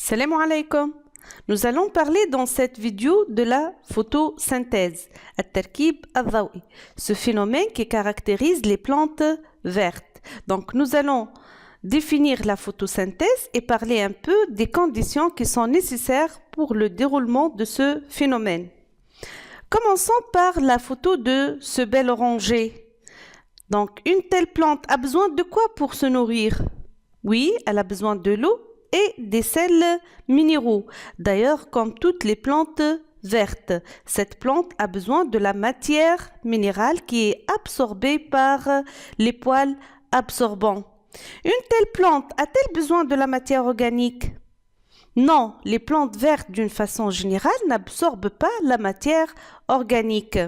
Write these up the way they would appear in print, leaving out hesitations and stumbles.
Salam alaikum. Nous allons parler dans cette vidéo de la photosynthèse, التركيب الضوئي, ce phénomène qui caractérise les plantes vertes. Donc nous allons définir la photosynthèse et parler un peu des conditions qui sont nécessaires pour le déroulement de ce phénomène. Commençons par la photo de ce bel oranger. Donc une telle plante a besoin de quoi pour se nourrir? Oui, elle a besoin de l'eau et des sels minéraux. D'ailleurs, comme toutes les plantes vertes, cette plante a besoin de la matière minérale qui est absorbée par les poils absorbants. Une telle plante a-t-elle besoin de la matière organique? Non, les plantes vertes d'une façon générale n'absorbent pas la matière organique.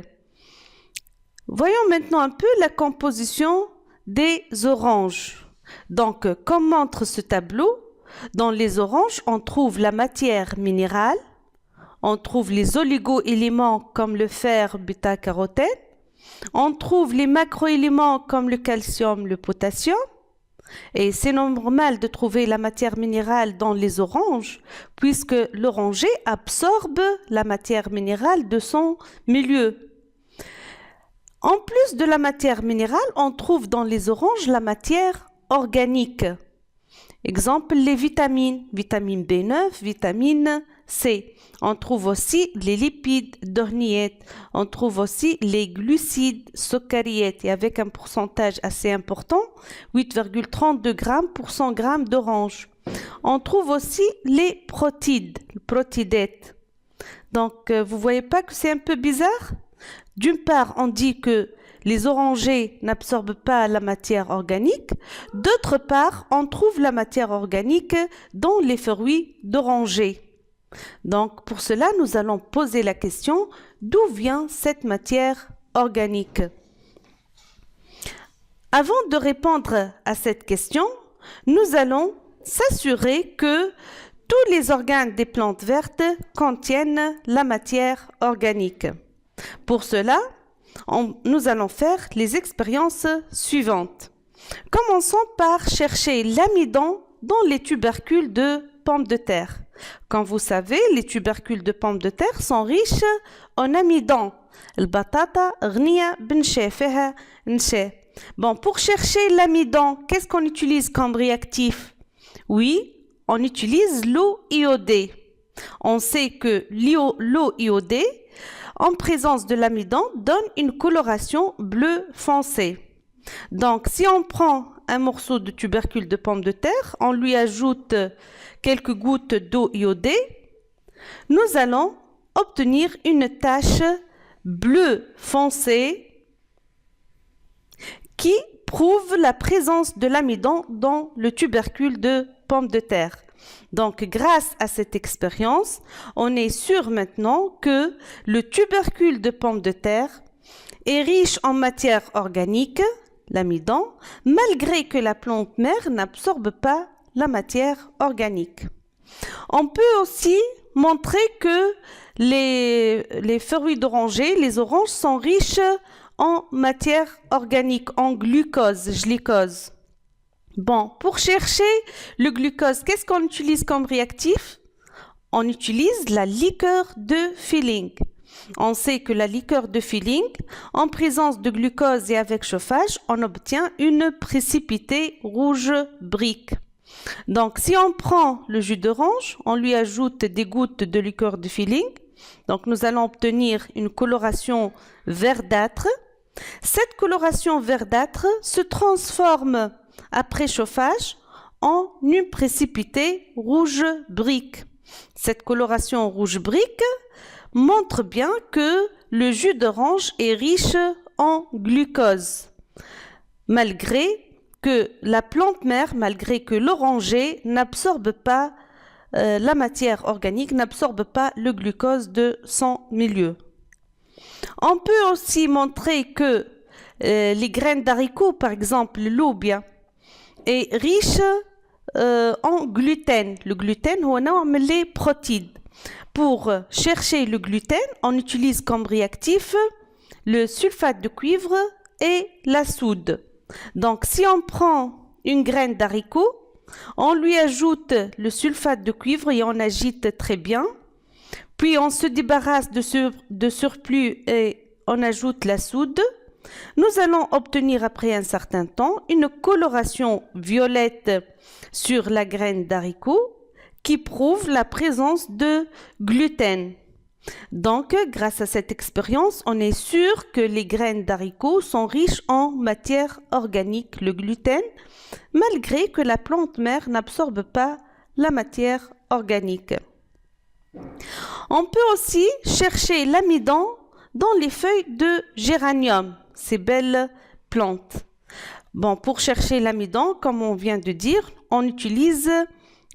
Voyons maintenant un peu la composition des oranges. Donc, comme montre ce tableau, dans les oranges, on trouve la matière minérale, on trouve les oligo-éléments comme le fer, bêta-carotène, on trouve les macroéléments comme le calcium, le potassium, et c'est normal de trouver la matière minérale dans les oranges, puisque l'oranger absorbe la matière minérale de son milieu. En plus de la matière minérale, on trouve dans les oranges la matière organique. Exemple, les vitamines, vitamine B9, vitamine C. On trouve aussi les lipides, dorniettes. On trouve aussi les glucides, soccariettes, et avec un pourcentage assez important, 8,32 grammes pour 100 grammes d'orange. On trouve aussi les protides, protidettes. Donc, vous voyez pas que c'est un peu bizarre? D'une part, on dit que les orangers n'absorbent pas la matière organique. D'autre part, on trouve la matière organique dans les fruits d'oranger. Donc, pour cela, nous allons poser la question, d'où vient cette matière organique? Avant de répondre à cette question, nous allons s'assurer que tous les organes des plantes vertes contiennent la matière organique. Pour cela, nous allons faire les expériences suivantes. Commençons par chercher l'amidon dans les tubercules de pommes de terre. Comme vous savez, les tubercules de pommes de terre sont riches en amidon. Bon, pour chercher l'amidon, qu'est-ce qu'on utilise comme réactif? Oui, on utilise l'eau iodée. On sait que l'eau iodée, en présence de l'amidon, donne une coloration bleu foncé. Donc, si on prend un morceau de tubercule de pomme de terre, on lui ajoute quelques gouttes d'eau iodée, nous allons obtenir une tache bleu foncé qui prouve la présence de l'amidon dans le tubercule de pomme de terre. Donc, grâce à cette expérience, on est sûr maintenant que le tubercule de pomme de terre est riche en matière organique, l'amidon, malgré que la plante mère n'absorbe pas la matière organique. On peut aussi montrer que les fruits d'oranger, les oranges, sont riches en matière organique, en glucose. Bon, pour chercher le glucose, qu'est-ce qu'on utilise comme réactif? On utilise la liqueur de Fehling. On sait que la liqueur de Fehling, en présence de glucose et avec chauffage, on obtient une précipité rouge brique. Donc, si on prend le jus d'orange, on lui ajoute des gouttes de liqueur de Fehling. Donc, nous allons obtenir une coloration verdâtre. Cette coloration verdâtre se transforme après chauffage en une précipité rouge brique. Cette coloration rouge brique montre bien que le jus d'orange est riche en glucose, malgré que la plante mère, malgré que l'oranger n'absorbe pas la matière organique, n'absorbe pas le glucose de son milieu. On peut aussi montrer que les graines d'haricots, par exemple l'oubia, est riche en gluten. Le gluten, on les protides. Pour chercher le gluten, on utilise comme réactif le sulfate de cuivre et la soude. Donc, si on prend une graine d'haricot, On lui ajoute le sulfate de cuivre et on agite très bien. Puis on se débarrasse de surplus et on ajoute la soude. Nous allons obtenir après un certain temps une coloration violette sur la graine d'haricot qui prouve la présence de gluten. Donc, grâce à cette expérience, on est sûr que les graines d'haricot sont riches en matière organique, le gluten, malgré que la plante mère n'absorbe pas la matière organique. On peut aussi chercher l'amidon dans les feuilles de géranium, ces belles plantes. Bon, pour chercher l'amidon, comme on vient de dire, on utilise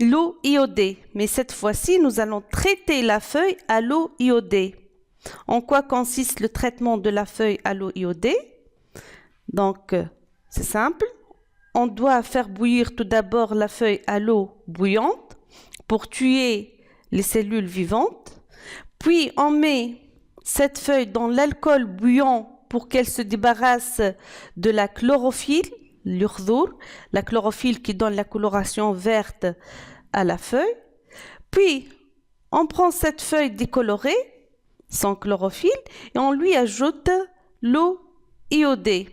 l'eau iodée. Mais cette fois-ci, nous allons traiter la feuille à l'eau iodée. En quoi consiste le traitement de la feuille à l'eau iodée? Donc, c'est simple. On doit faire bouillir tout d'abord la feuille à l'eau bouillante pour tuer les cellules vivantes. Puis, on met cette feuille dans l'alcool bouillant pour qu'elle se débarrasse de la chlorophylle, l'urdur, la chlorophylle qui donne la coloration verte à la feuille. Puis, on prend cette feuille décolorée, sans chlorophylle, et on lui ajoute l'eau iodée.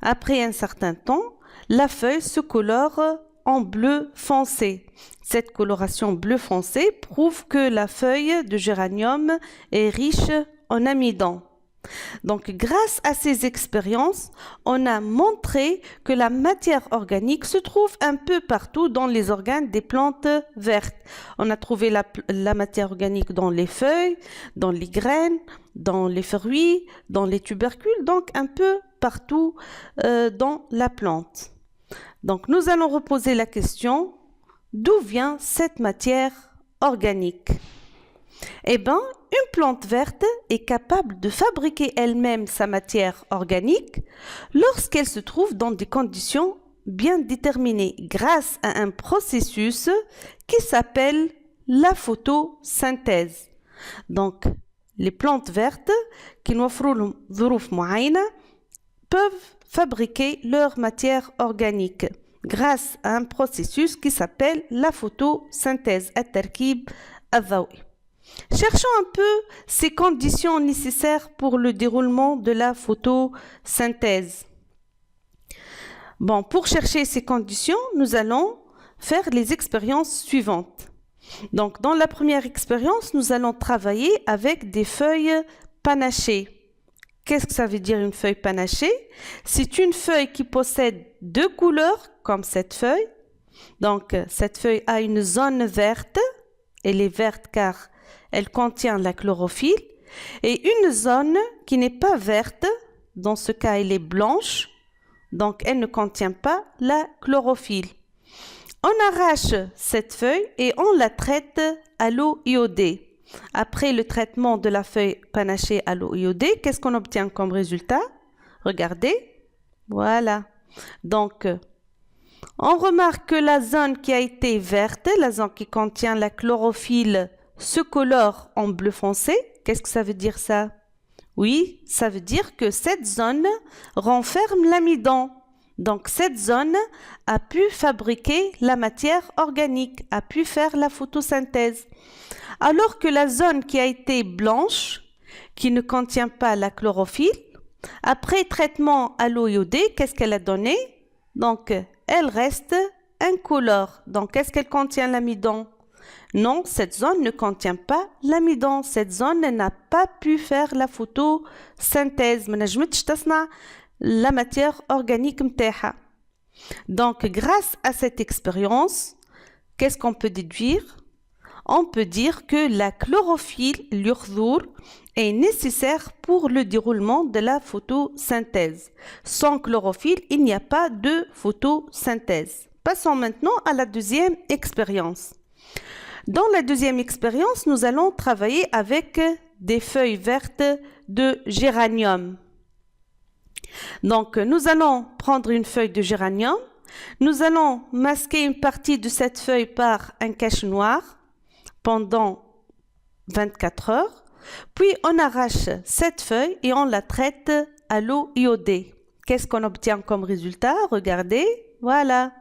Après un certain temps, la feuille se colore en bleu foncé. Cette coloration bleu foncé prouve que la feuille de géranium est riche en amidon. Donc, grâce à ces expériences, on a montré que la matière organique se trouve un peu partout dans les organes des plantes vertes. On a trouvé la matière organique dans les feuilles, dans les graines, dans les fruits, dans les tubercules, donc un peu partout dans la plante. Donc, nous allons reposer la question, d'où vient cette matière organique? Eh bien, une plante verte est capable de fabriquer elle-même sa matière organique lorsqu'elle se trouve dans des conditions bien déterminées grâce à un processus qui s'appelle la photosynthèse. Donc, les plantes vertes qui peuvent fabriquer leur matière organique grâce à un processus qui s'appelle la photosynthèse, التركيب الضوئي. Cherchons un peu ces conditions nécessaires pour le déroulement de la photosynthèse. Bon, pour chercher ces conditions, nous allons faire les expériences suivantes. Donc, dans la première expérience, nous allons travailler avec des feuilles panachées. Qu'est-ce que ça veut dire une feuille panachée? C'est une feuille qui possède deux couleurs, comme cette feuille. Donc, cette feuille a une zone verte. Elle est verte car elle contient la chlorophylle. Et une zone qui n'est pas verte, dans ce cas, elle est blanche. Donc, elle ne contient pas la chlorophylle. On arrache cette feuille et on la traite à l'eau iodée. Après le traitement de la feuille panachée à l'eau iodée, qu'est-ce qu'on obtient comme résultat? Regardez. Voilà. Donc, on remarque que la zone qui a été verte, la zone qui contient la chlorophylle, se colore en bleu foncé. Qu'est-ce que ça veut dire ça? Oui, ça veut dire que cette zone renferme l'amidon. Donc, cette zone a pu fabriquer la matière organique, a pu faire la photosynthèse. Alors que la zone qui a été blanche, qui ne contient pas la chlorophylle, après traitement à l'eau iodée, qu'est-ce qu'elle a donné? Donc, elle reste incolore. Donc, est-ce qu'elle contient l'amidon? Non, cette zone ne contient pas l'amidon. Cette zone n'a pas pu faire la photosynthèse. La matière organique متاعها. Donc, grâce à cette expérience, qu'est-ce qu'on peut déduire? On peut dire que la chlorophylle, l'urdur, est nécessaire pour le déroulement de la photosynthèse. Sans chlorophylle, il n'y a pas de photosynthèse. Passons maintenant à la deuxième expérience. Dans la deuxième expérience, nous allons travailler avec des feuilles vertes de géranium. Donc, nous allons prendre une feuille de géranium. Nous allons masquer une partie de cette feuille par un cache-noir pendant 24 heures. Puis, on arrache cette feuille et on la traite à l'eau iodée. Qu'est-ce qu'on obtient comme résultat? Regardez, voilà.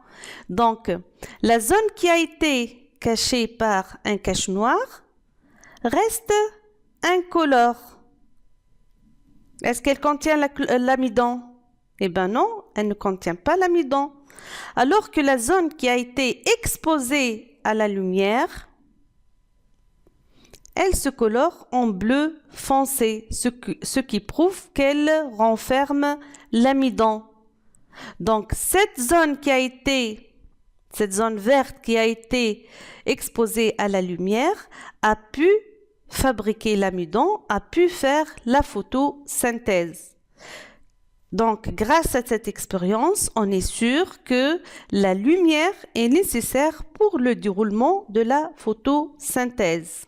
Donc, la zone qui a été cachée par un cache noir reste incolore. Est-ce qu'elle contient l'amidon? Eh bien non, elle ne contient pas l'amidon. Alors que la zone qui a été exposée à la lumière, elle se colore en bleu foncé, ce qui prouve qu'elle renferme l'amidon. Donc, cette zone verte qui a été exposée à la lumière a pu fabriquer l'amidon, a pu faire la photosynthèse. Donc, grâce à cette expérience, on est sûr que la lumière est nécessaire pour le déroulement de la photosynthèse.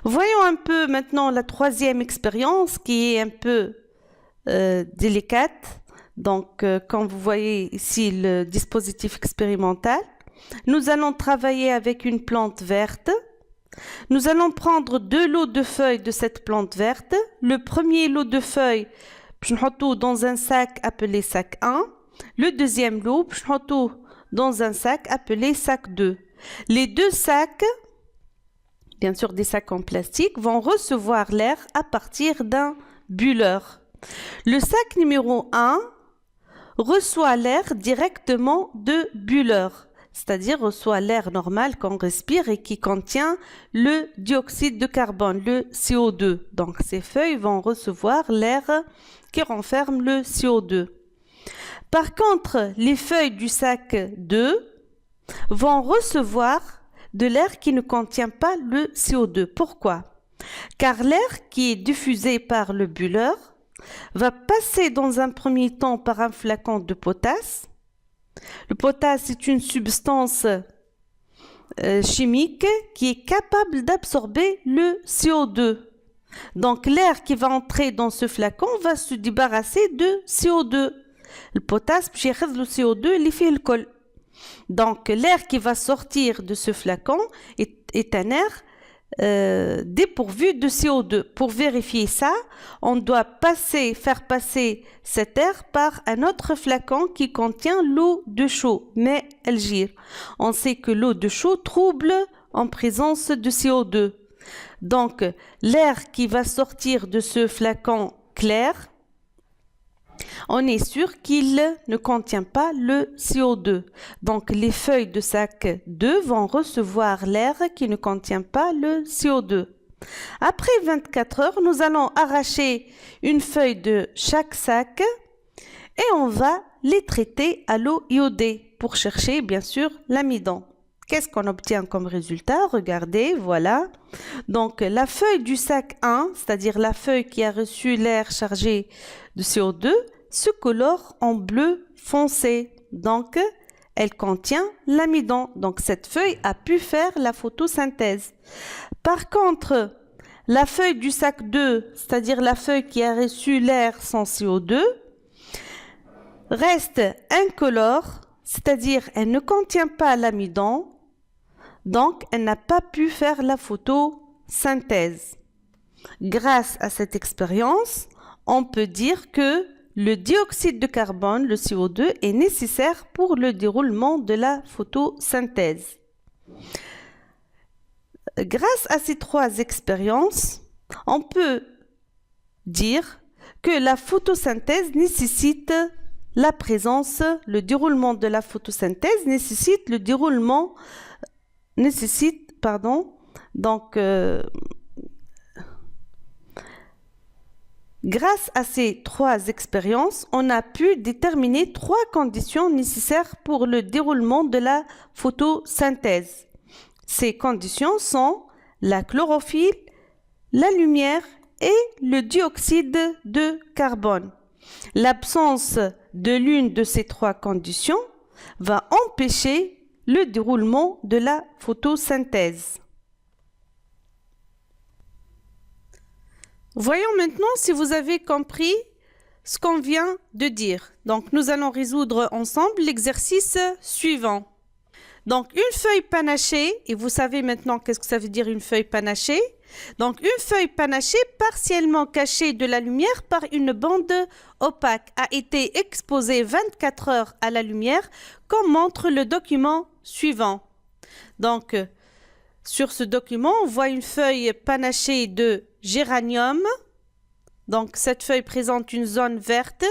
Voyons un peu maintenant la troisième expérience qui est un peu délicate. Donc, comme vous voyez ici le dispositif expérimental, nous allons travailler avec une plante verte. Nous allons prendre 2 lots de feuilles de cette plante verte. Le premier lot de feuilles, je vais dans un sac appelé sac 1. Le deuxième lot, je vais dans un sac appelé sac 2. Les deux sacs, bien sûr des sacs en plastique, vont recevoir l'air à partir d'un bulleur. Le sac numéro 1 reçoit l'air directement de bulleur, c'est-à-dire reçoit l'air normal qu'on respire et qui contient le dioxyde de carbone, le CO2. Donc ces feuilles vont recevoir l'air qui renferme le CO2. Par contre, les feuilles du sac 2 vont recevoir de l'air qui ne contient pas le CO2. Pourquoi? Car l'air qui est diffusé par le bulleur va passer dans un premier temps par un flacon de potasse. Le potasse est une substance chimique qui est capable d'absorber le CO2. Donc l'air qui va entrer dans ce flacon va se débarrasser de CO2. Le potasse, le CO2, il fait le col. Donc l'air qui va sortir de ce flacon est un air dépourvu de CO2. Pour vérifier ça, on doit faire passer cet air par un autre flacon qui contient l'eau de chaux, mais elle gire. On sait que l'eau de chaux trouble en présence de CO2. Donc, l'air qui va sortir de ce flacon clair, on est sûr qu'il ne contient pas le CO2. Donc, les feuilles de sac 2 vont recevoir l'air qui ne contient pas le CO2. Après 24 heures, nous allons arracher une feuille de chaque sac et on va les traiter à l'eau iodée pour chercher, bien sûr, l'amidon. Qu'est-ce qu'on obtient comme résultat? Regardez, voilà. Donc, la feuille du sac 1, c'est-à-dire la feuille qui a reçu l'air chargé de CO2, se colore en bleu foncé. Donc, elle contient l'amidon. Donc, cette feuille a pu faire la photosynthèse. Par contre, la feuille du sac 2, c'est-à-dire la feuille qui a reçu l'air sans CO2, reste incolore, c'est-à-dire elle ne contient pas l'amidon. Donc, elle n'a pas pu faire la photosynthèse. Grâce à cette expérience, on peut dire que le dioxyde de carbone, le CO2, est nécessaire pour le déroulement de la photosynthèse. Grâce à ces 3 expériences, on peut dire que la photosynthèse nécessite la présence, le déroulement de la photosynthèse grâce à ces 3 expériences, on a pu déterminer 3 conditions nécessaires pour le déroulement de la photosynthèse. Ces conditions sont la chlorophylle, la lumière et le dioxyde de carbone. L'absence de l'une de ces 3 conditions va empêcher le déroulement de la photosynthèse. Voyons maintenant si vous avez compris ce qu'on vient de dire. Donc, nous allons résoudre ensemble l'exercice suivant. Donc, une feuille panachée, et vous savez maintenant qu'est-ce que ça veut dire une feuille panachée. Donc, une feuille panachée partiellement cachée de la lumière par une bande opaque a été exposée 24 heures à la lumière, comme montre le document suivant. Donc, sur ce document, on voit une feuille panachée de géranium. Donc, cette feuille présente une zone verte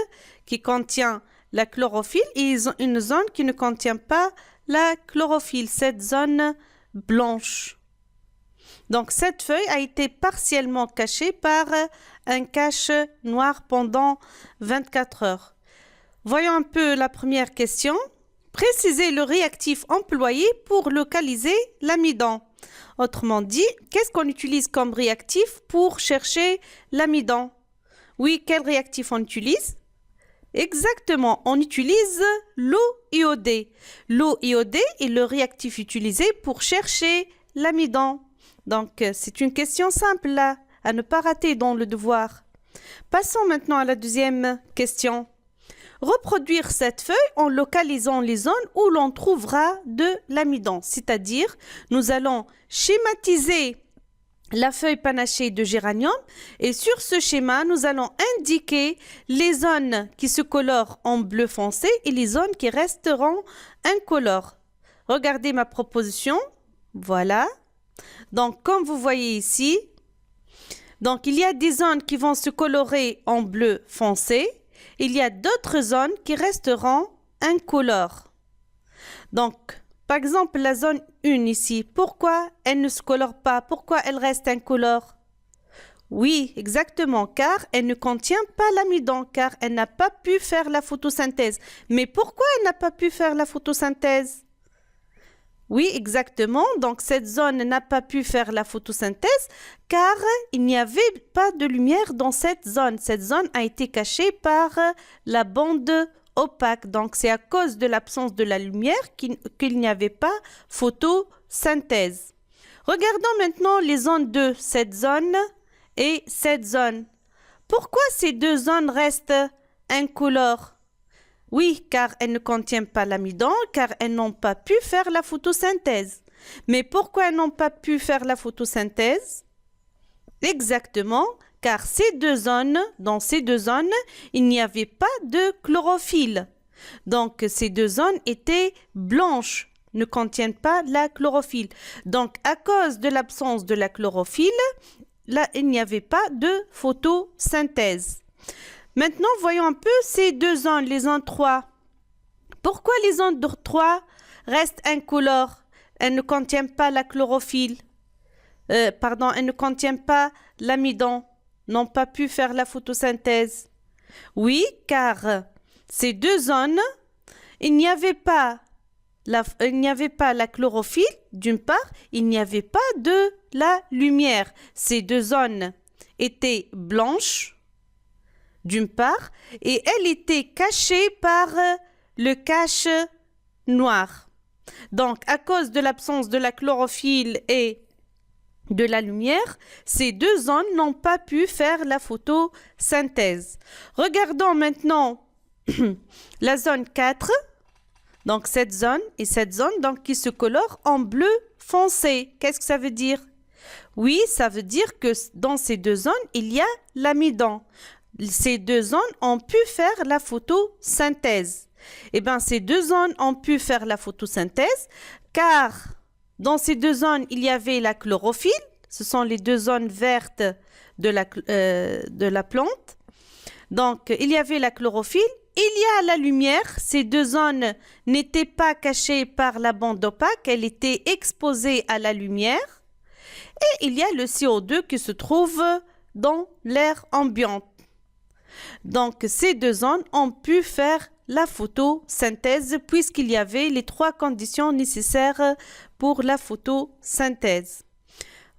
qui contient la chlorophylle et une zone qui ne contient pas la chlorophylle, cette zone blanche. Donc, cette feuille a été partiellement cachée par un cache noir pendant 24 heures. Voyons un peu la première question. Précisez le réactif employé pour localiser l'amidon. Autrement dit, qu'est-ce qu'on utilise comme réactif pour chercher l'amidon? Oui, quel réactif on utilise? Exactement, on utilise l'eau iodée. L'eau iodée est le réactif utilisé pour chercher l'amidon. Donc, c'est une question simple là, à ne pas rater dans le devoir. Passons maintenant à la deuxième question. Reproduire cette feuille en localisant les zones où l'on trouvera de l'amidon. C'est-à-dire, nous allons schématiser la feuille panachée de géranium et sur ce schéma, nous allons indiquer les zones qui se colorent en bleu foncé et les zones qui resteront incolores. Regardez ma proposition. Voilà. Donc, comme vous voyez ici, donc il y a des zones qui vont se colorer en bleu foncé. Il y a d'autres zones qui resteront incolores. Donc, par exemple, la zone 1 ici, pourquoi elle ne se colore pas? Pourquoi elle reste incolore? Oui, exactement, car elle ne contient pas l'amidon, car elle n'a pas pu faire la photosynthèse. Mais pourquoi elle n'a pas pu faire la photosynthèse? Oui, exactement, donc cette zone n'a pas pu faire la photosynthèse, car il n'y avait pas de lumière dans cette zone. Cette zone a été cachée par la bande opaque. Donc, c'est à cause de l'absence de la lumière qu'il n'y avait pas photosynthèse. Regardons maintenant les zones de cette zone et cette zone. Pourquoi ces deux zones restent incolores? Oui, car elles ne contiennent pas l'amidon, car elles n'ont pas pu faire la photosynthèse. Mais pourquoi elles n'ont pas pu faire la photosynthèse? Exactement, car dans ces deux zones, il n'y avait pas de chlorophylle. Donc, ces deux zones étaient blanches, ne contiennent pas la chlorophylle. Donc, à cause de l'absence de la chlorophylle, là, il n'y avait pas de photosynthèse. Maintenant, voyons un peu ces deux zones, les zones 3. Pourquoi les zones 3 restent incolores? Elles ne contiennent pas la chlorophylle. Elles ne contiennent pas l'amidon, n'ont pas pu faire la photosynthèse. Oui, car ces deux zones, il n'y avait pas la chlorophylle, d'une part, il n'y avait pas de la lumière. Ces deux zones étaient blanches, d'une part, et elles étaient cachées par le cache noir. Donc, à cause de l'absence de la chlorophylle et de la lumière, ces deux zones n'ont pas pu faire la photosynthèse. Regardons maintenant la zone 4, donc cette zone et cette zone donc, qui se colorent en bleu foncé. Qu'est-ce que ça veut dire? Oui, ça veut dire que dans ces deux zones, il y a l'amidon. Ces deux zones ont pu faire la photosynthèse. Eh bien, ces deux zones ont pu faire la photosynthèse car dans ces deux zones, il y avait la chlorophylle. Ce sont les deux zones vertes de la plante. Donc, il y avait la chlorophylle. Il y a la lumière. Ces deux zones n'étaient pas cachées par la bande opaque. Elles étaient exposées à la lumière. Et il y a le CO2 qui se trouve dans l'air ambiant. Donc, ces deux zones ont pu faire la photosynthèse puisqu'il y avait les trois conditions nécessaires pour la photosynthèse.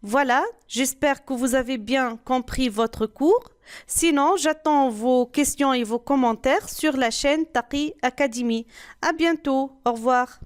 Voilà, j'espère que vous avez bien compris votre cours. Sinon, j'attends vos questions et vos commentaires sur la chaîne Taqi Academy. À bientôt, au revoir.